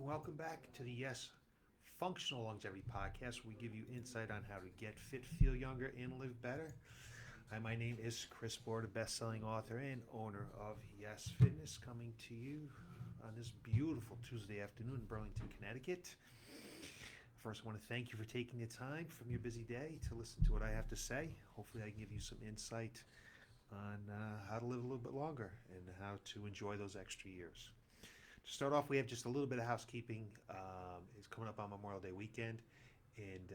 and welcome back to the Y.E.S Functional Longevity Podcast. We give you insight on how to get fit, feel younger, and live better. Hi, my name is Chris Board, a best-selling author and owner of Y.E.S Fitness, coming to you on this beautiful Tuesday afternoon in Burlington, Connecticut. First, I want to thank you for taking the time from your busy day to listen to what I have to say. Hopefully, I can give you some insight on how to live a little bit longer and how to enjoy those extra years. To start off, we have just a little bit of housekeeping. It's coming up on Memorial Day weekend, and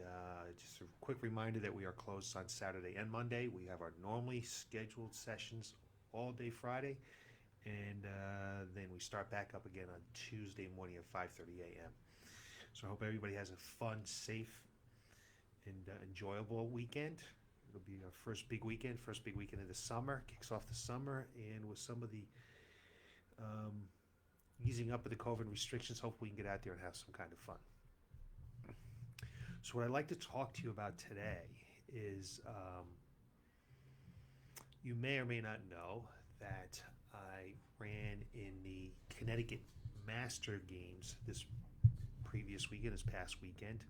just a quick reminder that we are closed on Saturday and Monday. We have our normally scheduled sessions all day Friday, and then we start back up again on Tuesday morning at 5:30 a.m. So I hope everybody has a fun, safe, and enjoyable weekend. It'll be our first big weekend of the summer, kicks off the summer, and with some of the easing up of the COVID restrictions, hopefully we can get out there and have some kind of fun. So what I'd like to talk to you about today is you may or may not know that I ran in the Connecticut Master Games this past weekend.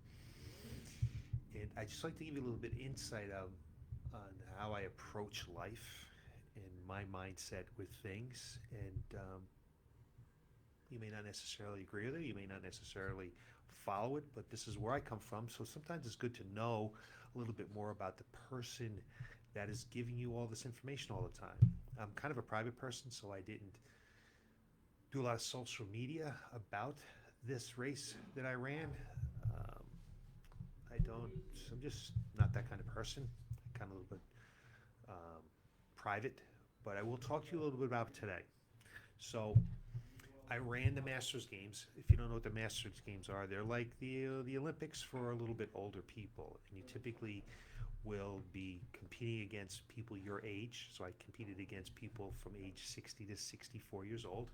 And I'd just like to give you a little bit of insight on how I approach life and my mindset with things. And you may not necessarily agree with it, you may not necessarily follow it, but this is where I come from. So sometimes it's good to know a little bit more about the person that is giving you all this information all the time. I'm kind of a private person, so I didn't do a lot of social media about this race that I ran. I'm just not that kind of person. Kind of a little bit private, but I will talk to you a little bit about it today. So I ran the Masters Games. If you don't know what the Masters Games are, they're like the Olympics for a little bit older people. And you typically will be competing against people your age. So I competed against people from age 60 to 64 years old.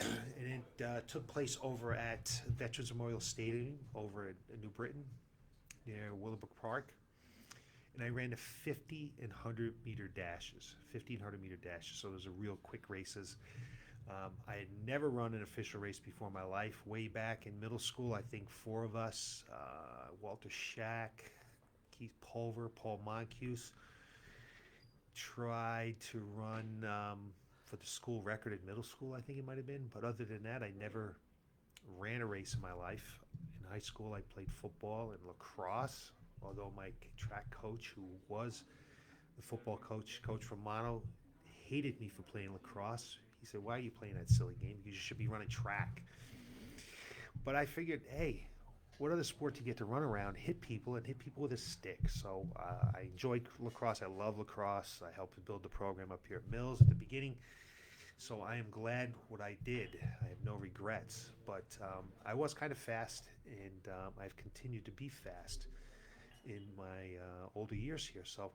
And it took place over at Veterans Memorial Stadium over in New Britain, near Willowbrook Park. And I ran the 50 and 100 meter dashes, 50 and 100 meter dashes. So those are real quick races. I had never run an official race before in my life. Way back in middle school, I think four of us, Walter Shack, Keith Pulver, Paul Moncuse, tried to run for the school record in middle school, I think it might have been. But other than that, I never ran a race in my life. In high school, I played football and lacrosse, although my track coach, who was the football coach, Coach Romano, hated me for playing lacrosse. He said, "Why are you playing that silly game? You should be running track." But I figured, hey, what other sport do you get to run around, hit people with a stick? So I enjoyed lacrosse. I love lacrosse. I helped build the program up here at Mills at the beginning. So I am glad what I did. I have no regrets. But I was kind of fast, and I've continued to be fast in my older years here. So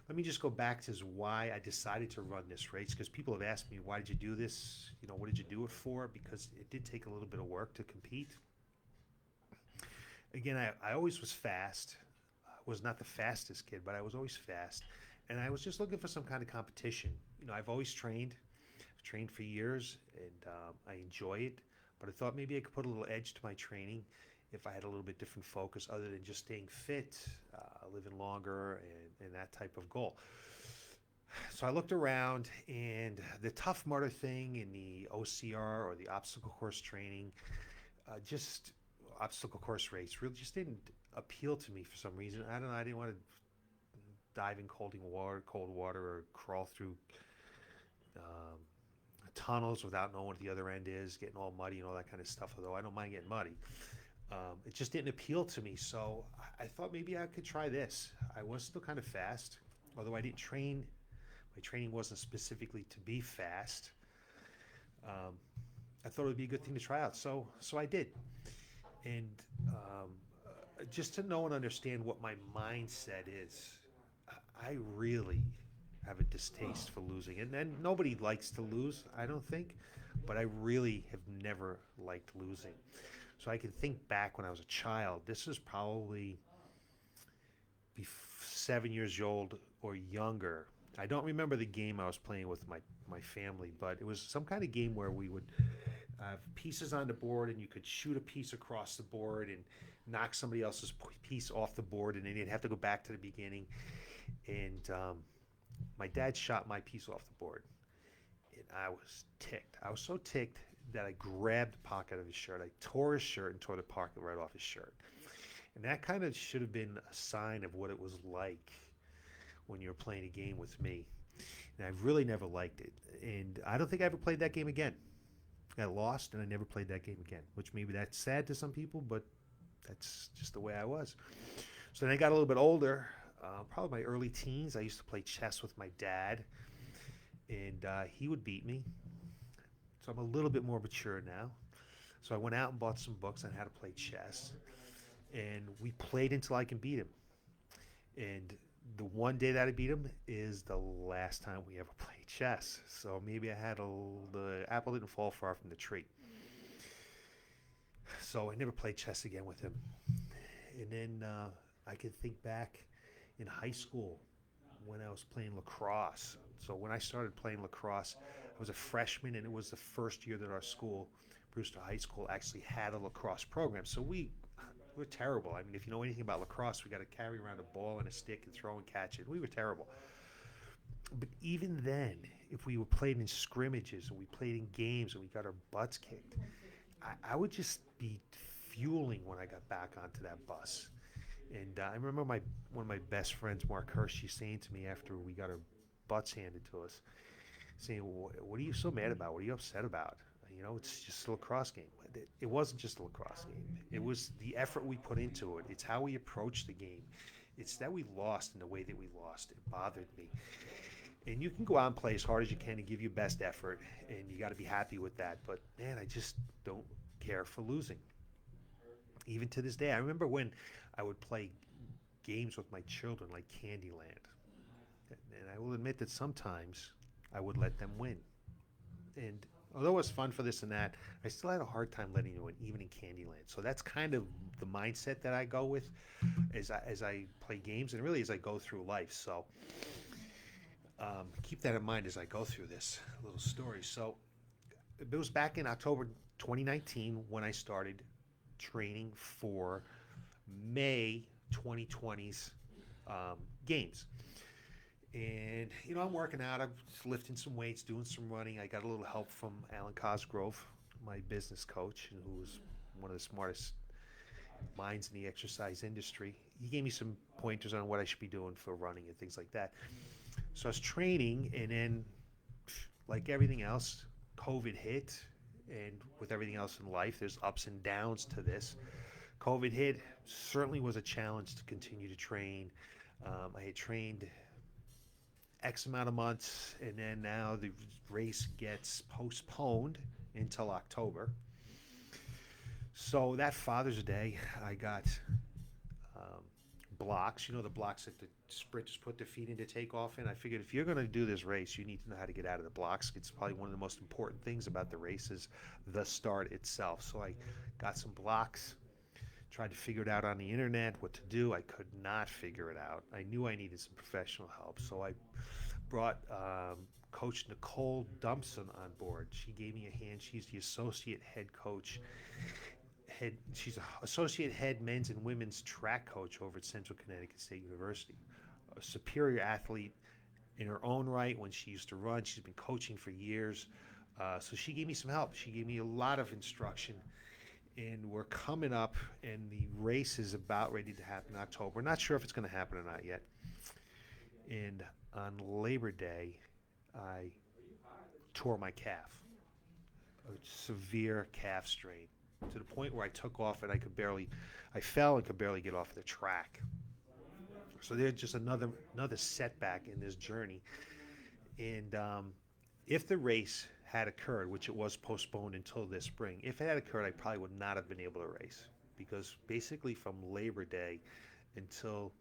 let me just go back to why I decided to run this race, because people have asked me, why did you do this? What did you do it for? Because it did take a little bit of work to compete. Again, I always was fast. I was not the fastest kid, but I was always fast. And I was just looking for some kind of competition. I've always trained. I've trained for years, and I enjoy it. But I thought maybe I could put a little edge to my training if I had a little bit different focus other than just staying fit, living longer, and that type of goal. So I looked around, and the Tough Mudder thing in the OCR, or the obstacle course training, just obstacle course race, really just didn't appeal to me for some reason. I don't know, I didn't want to dive in cold water, or crawl through tunnels without knowing what the other end is, getting all muddy and all that kind of stuff, although I don't mind getting muddy. It just didn't appeal to me, so I thought maybe I could try this. I was still kind of fast, although I didn't train. My training wasn't specifically to be fast. I thought it would be a good thing to try out, so I did. And just to know and understand what my mindset is, I really have a distaste for losing. And then nobody likes to lose, I don't think, but I really have never liked losing. So I can think back when I was a child. This was probably 7 years old or younger. I don't remember the game I was playing with my family, but it was some kind of game where we would pieces on the board, and you could shoot a piece across the board and knock somebody else's piece off the board, and then you'd have to go back to the beginning. And my dad shot my piece off the board, and I was ticked. I was so ticked that I grabbed the pocket of his shirt. I tore his shirt and tore the pocket right off his shirt. And that kind of should have been a sign of what it was like when you were playing a game with me. And I really never liked it. And I don't think I ever played that game again. I lost, and I never played that game again, which maybe that's sad to some people, but that's just the way I was. So then I got a little bit older, probably my early teens. I used to play chess with my dad, and he would beat me. So I'm a little bit more mature now. So I went out and bought some books on how to play chess, and we played until I can beat him. And the one day that I beat him is the last time we ever played chess. So maybe the apple didn't fall far from the tree. So I never played chess again with him. And then I can think back in high school when I was playing lacrosse. So when I started playing lacrosse, I was a freshman, and it was the first year that our school, Brewster High School, actually had a lacrosse program. So we're terrible. I mean, if you know anything about lacrosse, we got to carry around a ball and a stick and throw and catch it. We were terrible. But even then, if we were playing in scrimmages and we played in games and we got our butts kicked, I would just be fueling when I got back onto that bus. And I remember one of my best friends, Mark Hershey, saying to me after we got our butts handed to us, saying, "What are you so mad about? What are you upset about? It's just a lacrosse game." It wasn't just a lacrosse game. It was the effort we put into it. It's how we approached the game. It's that we lost in the way that we lost. It bothered me. And you can go out and play as hard as you can and give your best effort, and you got to be happy with that. But, man, I just don't care for losing. Even to this day, I remember when I would play games with my children like Candyland. And I will admit that sometimes I would let them win. And although it was fun for this and that, I still had a hard time letting you win, even in Candyland. So that's kind of the mindset that I go with as I play games, and really as I go through life. So keep that in mind as I go through this little story. So it was back in October 2019 when I started training for May 2020's games. And, I'm working out. I'm lifting some weights, doing some running. I got a little help from Alan Cosgrove, my business coach, who was one of the smartest minds in the exercise industry. He gave me some pointers on what I should be doing for running and things like that. So I was training, and then, like everything else, COVID hit. And with everything else in life, there's ups and downs to this. COVID hit. Certainly was a challenge to continue to train. I had trained X amount of months, and then now the race gets postponed until October. So that Father's Day, I got blocks, the blocks that the sprinters put their feet in to take off in. I figured if you're going to do this race, you need to know how to get out of the blocks. It's probably one of the most important things about the race is the start itself. So I got some blocks, tried to figure it out on the internet, what to do. I could not figure it out. I knew I needed some professional help. So I brought Coach Nicole Dumpson on board. She gave me a hand. She's the associate head coach. She's an associate head men's and women's track coach over at Central Connecticut State University. A superior athlete in her own right when she used to run. She's been coaching for years. So she gave me some help. She gave me a lot of instruction. And we're coming up, and the race is about ready to happen in October. We're not sure if it's going to happen or not yet. And on Labor Day, I tore my calf, a severe calf strain, to the point where I took off and I fell and could barely get off the track. So there's just another setback in this journey. And if the race had occurred, which it was postponed until this spring, if it had occurred, I probably would not have been able to race, because basically from Labor Day until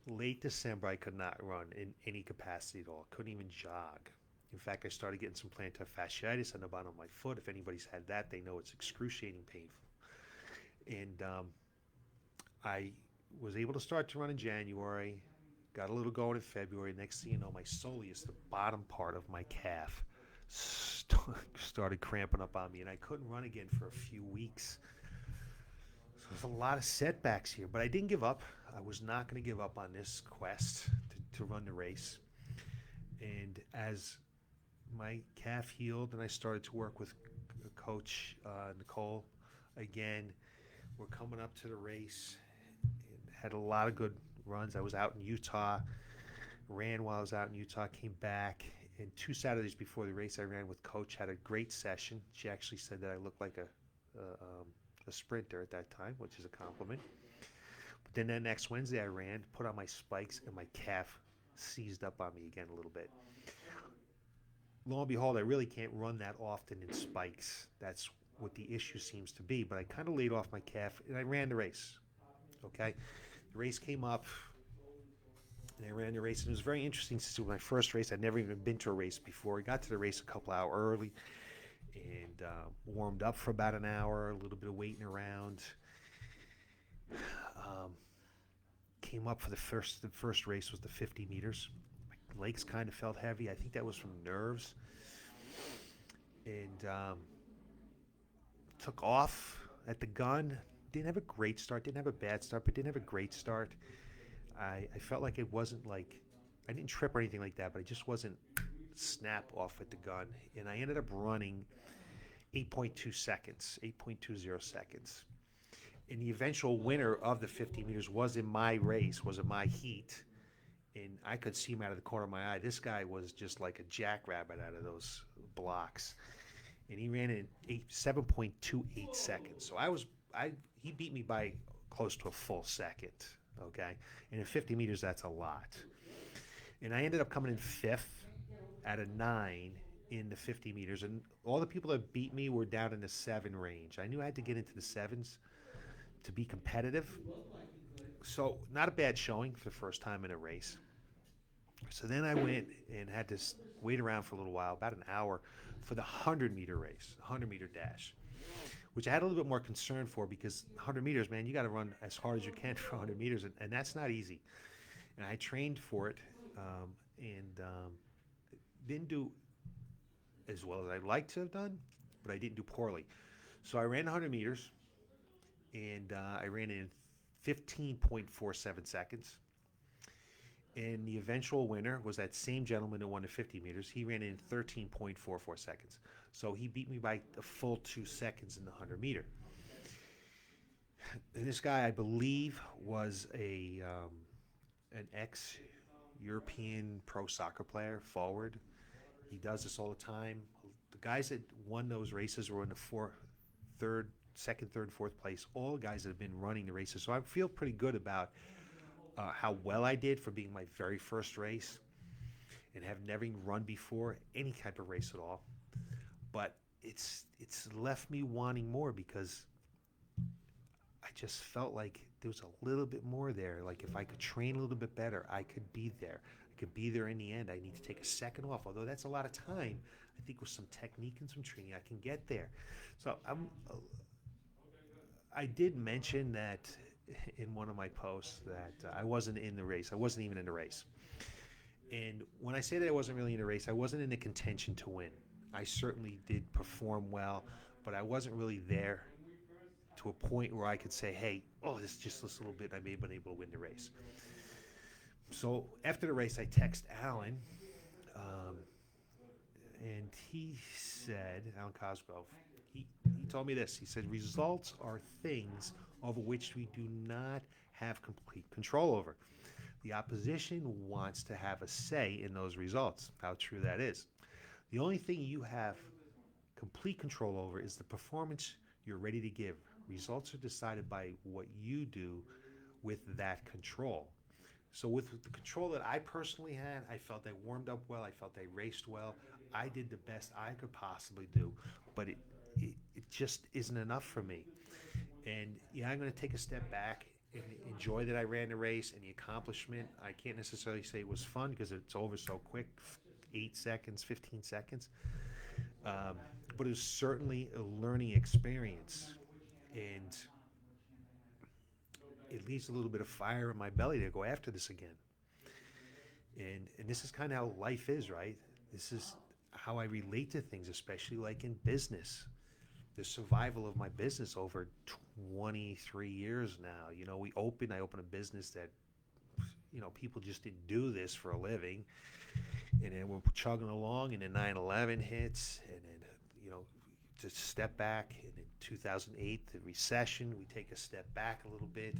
late December, I could not run in any capacity at all. Couldn't even jog. In fact, I started getting some plantar fasciitis on the bottom of my foot. If anybody's had that, they know it's excruciating painful. And I was able to start to run in January, got a little going in February. Next thing you know, my soleus, the bottom part of my calf, started cramping up on me, and I couldn't run again for a few weeks. So there's a lot of setbacks here, but I didn't give up. I was not going to give up on this quest to run the race. And as my calf healed and I started to work with coach Nicole again, we're coming up to the race. Had a lot of good runs. I was out in Utah, ran while I was out in Utah, came back. And 2 Saturdays before the race, I ran with coach, had a great session. She actually said that I looked like a sprinter at that time, which is a compliment. But then that next Wednesday I ran, put on my spikes, and my calf seized up on me again a little bit. Lo and behold, I really can't run that often in spikes. That's what the issue seems to be. But I kind of laid off my calf, and I ran the race. Okay? The race came up, and I ran the race, and it was very interesting to see my first race. I'd never even been to a race before. I got to the race a couple hours early and warmed up for about an hour, a little bit of waiting around. Came up for the first race was the 50 meters. My legs kind of felt heavy. I think that was from nerves. And took off at the gun. Didn't have a great start, didn't have a bad start, but didn't have a great start. I felt like it wasn't like, I didn't trip or anything like that, but I just wasn't snap off at the gun. And I ended up running 8.2 seconds, 8.20 seconds. And the eventual winner of the 50 meters was in my race, was in my heat. And I could see him out of the corner of my eye. This guy was just like a jackrabbit out of those blocks. And he ran in 7.28 seconds. So he beat me by close to a full second, okay? And in 50 meters, that's a lot. And I ended up coming in fifth out of 9 in the 50 meters. And all the people that beat me were down in the 7 range. I knew I had to get into the 7s to be competitive. So not a bad showing for the first time in a race. So then I went and had to wait around for a little while, about an hour, for the 100-meter race, 100-meter dash, which I had a little bit more concern for because 100 meters, man, you got to run as hard as you can for 100 meters, and that's not easy. And I trained for it and didn't do as well as I'd like to have done, but I didn't do poorly. So I ran 100 meters, and I ran in 15.47 seconds. And the eventual winner was that same gentleman who won the 50 meters. He ran in 13.44 seconds. So he beat me by a full 2 seconds in the 100-meter. And this guy, I believe, was an ex-European pro soccer player, forward. He does this all the time. The guys that won those races were in the second, third, fourth place. All guys that have been running the races. So I feel pretty good about how well I did for being my very first race and have never run before any type of race at all. But it's left me wanting more because I just felt like there was a little bit more there. Like if I could train a little bit better, I could be there. I could be there in the end. I need to take a second off, although that's a lot of time. I think with some technique and some training, I can get there. So I did mention that in one of my posts that I wasn't in the race. I wasn't even in the race. And when I say that I wasn't really in the race, I wasn't in the contention to win. I certainly did perform well, but I wasn't really there to a point where I could say, hey, this just this little bit, I may have been able to win the race. So after the race, I text Alan, and he said, Alan Cosgrove, he told me this. He said, results are things over which we do not have complete control over. The opposition wants to have a say in those results. How true that is. The only thing you have complete control over is the performance you're ready to give. Results are decided by what you do with that control. So with the control that I personally had, I felt I warmed up well. I felt I raced well. I did the best I could possibly do, but it just isn't enough for me. And yeah, I'm going to take a step back and enjoy that I ran the race and the accomplishment. I can't necessarily say it was fun because it's over so quick, 8 seconds, 15 seconds. But it was certainly a learning experience. And it leaves a little bit of fire in my belly to go after this again. And this is kind of how life is, right? how I relate to things, especially like in business. The survival of my business over 23 years now. I opened a business that, people just didn't do this for a living. And then we're chugging along, and then 9/11 hits, and then, to step back. And in 2008, the recession, we take a step back a little bit.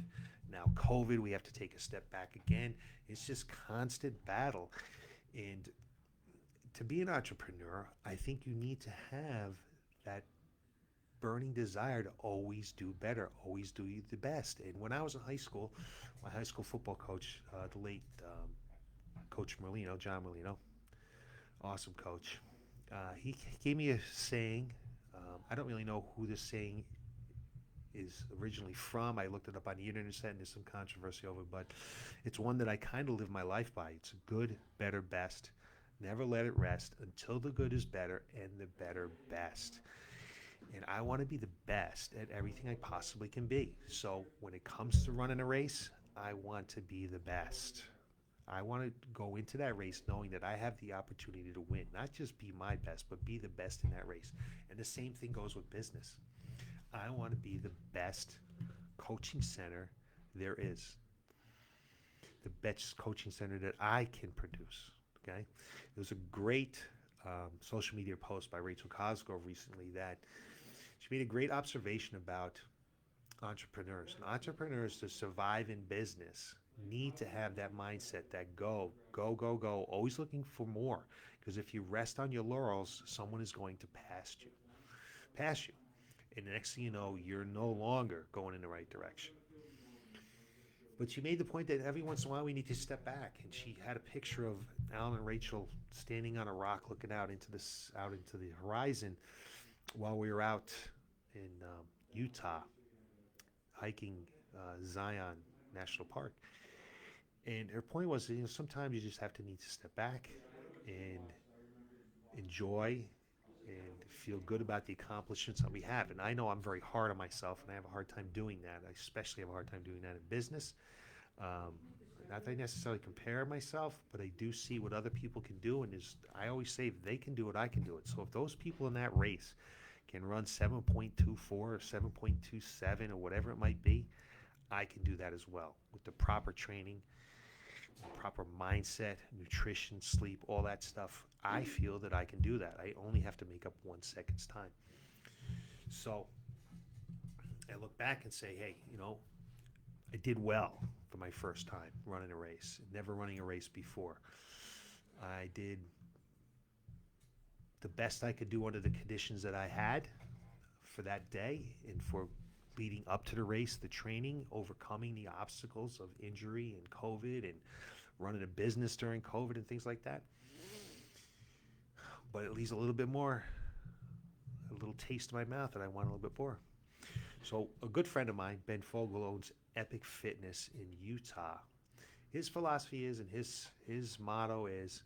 Now COVID, we have to take a step back again. It's just constant battle. And to be an entrepreneur, I think you need to have that burning desire to always do better, always do the best. And when I was in high school, my high school football coach, the late Coach Merlino, John Merlino, awesome coach, he gave me a saying. I don't really know who this saying is originally from. I looked it up on the internet and there's some controversy over it, but it's one that I kind of live my life by. It's good, better, best. Never let it rest until the good is better and the better best. And I want to be the best at everything I possibly can be. So when it comes to running a race, I want to be the best. I want to go into that race knowing that I have the opportunity to win, not just be my best, but be the best in that race. And the same thing goes with business. I want to be the best coaching center there is, the best coaching center that I can produce. Okay, there was a great social media post by Rachel Cosgrove recently that she made a great observation about entrepreneurs. And entrepreneurs, to survive in business, need to have that mindset that go, go, go, go, always looking for more. Because if you rest on your laurels, someone is going to pass you. And the next thing you know, you're no longer going in the right direction. But she made the point that every once in a while we need to step back. And she had a picture of Alan and Rachel standing on a rock looking out into the horizon while we were out in Utah hiking Zion National Park. And her point was, sometimes you just need to step back and enjoy and feel good about the accomplishments that we have. And I know I'm very hard on myself, and I have a hard time doing that. I especially have a hard time doing that in business. Not that I necessarily compare myself, but I do see what other people can do. And I always say, if they can do it, I can do it. So if those people in that race can run 7.24 or 7.27 or whatever it might be, I can do that as well with the proper training, proper mindset, nutrition, sleep, all that stuff. I feel that I can do that. I only have to make up 1 second's time. So I look back and say, hey, I did well for my first time running a race, never running a race before. I did the best I could do under the conditions that I had for that day and for leading up to the race, the training, overcoming the obstacles of injury and COVID and running a business during COVID and things like that. But it leaves a little bit more, a little taste in my mouth that I want a little bit more. So a good friend of mine, Ben Fogle, owns Epic Fitness in Utah. His philosophy is, and his motto is,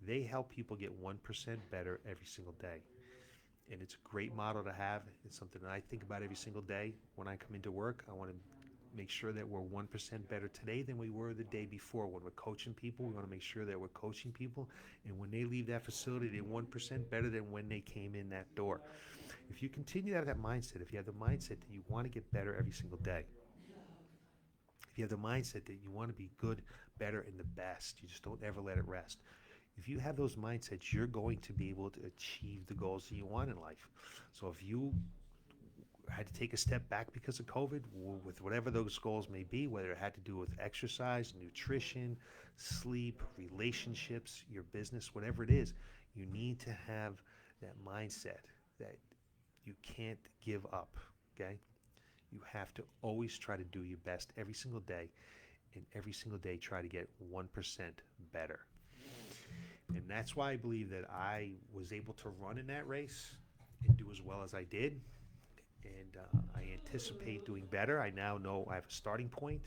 they help people get 1% better every single day. And it's a great motto to have. It's something that I think about every single day. When I come into work, I want to make sure that we're 1% better today than we were the day before. When we're coaching people, we want to make sure that we're coaching people. And when they leave that facility, they're 1% better than when they came in that door. If you continue to have that mindset, if you have the mindset that you want to get better every single day, if you have the mindset that you want to be good, better, and the best, you just don't ever let it rest. If you have those mindsets, you're going to be able to achieve the goals that you want in life. So if you had to take a step back because of COVID, with whatever those goals may be, whether it had to do with exercise, nutrition, sleep, relationships, your business, whatever it is, you need to have that mindset that you can't give up, okay? You have to always try to do your best every single day, and every single day try to get 1% better. And that's why I believe that I was able to run in that race and do as well as I did. And I anticipate doing better. I now know I have a starting point,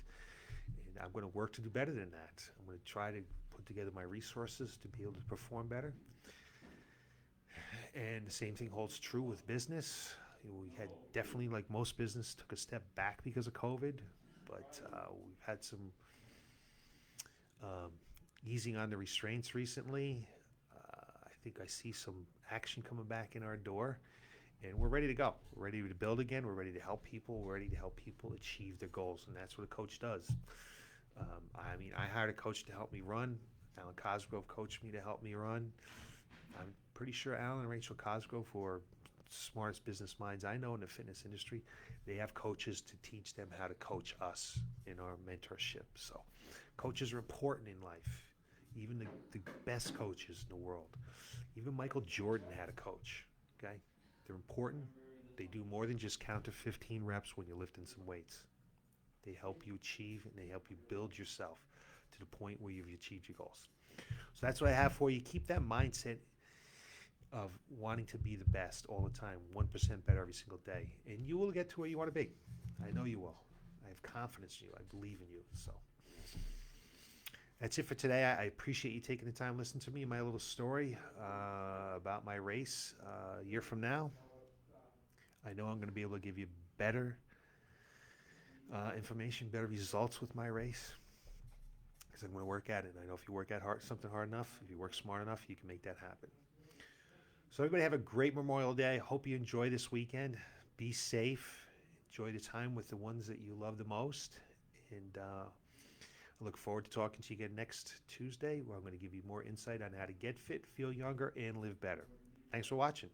and I'm going to work to do better than that. I'm going to try to put together my resources to be able to perform better. And the same thing holds true with business. We had definitely, like most business, took a step back because of COVID, but we've had some easing on the restraints recently. I think I see some action coming back in our door, and we're ready to go. We're ready to build again. We're ready to help people. We're ready to help people achieve their goals, and that's what a coach does. I hired a coach to help me run. Alan Cosgrove coached me to help me run. I'm pretty sure Alan and Rachel Cosgrove, who are smartest business minds I know in the fitness industry, they have coaches to teach them how to coach us in our mentorship. So coaches are important in life, even the best coaches in the world. Even Michael Jordan had a coach, okay? They're important. They do more than just count to 15 reps when you're lifting some weights. They help you achieve and they help you build yourself to the point where you've achieved your goals. So that's what I have for you. Keep that mindset of wanting to be the best all the time, 1% better every single day, and you will get to where you want to be. I know you will. I have confidence in you. I believe in you. So that's it for today. I appreciate you taking the time to listen to me, my little story about my race. A year from now, I know I'm going to be able to give you better information, better results with my race, because I'm going to work at it. And I know if you work at something hard enough, if you work smart enough, you can make that happen. So everybody have a great Memorial Day. Hope you enjoy this weekend. Be safe. Enjoy the time with the ones that you love the most. And I look forward to talking to you again next Tuesday, where I'm going to give you more insight on how to get fit, feel younger, and live better. Thanks for watching.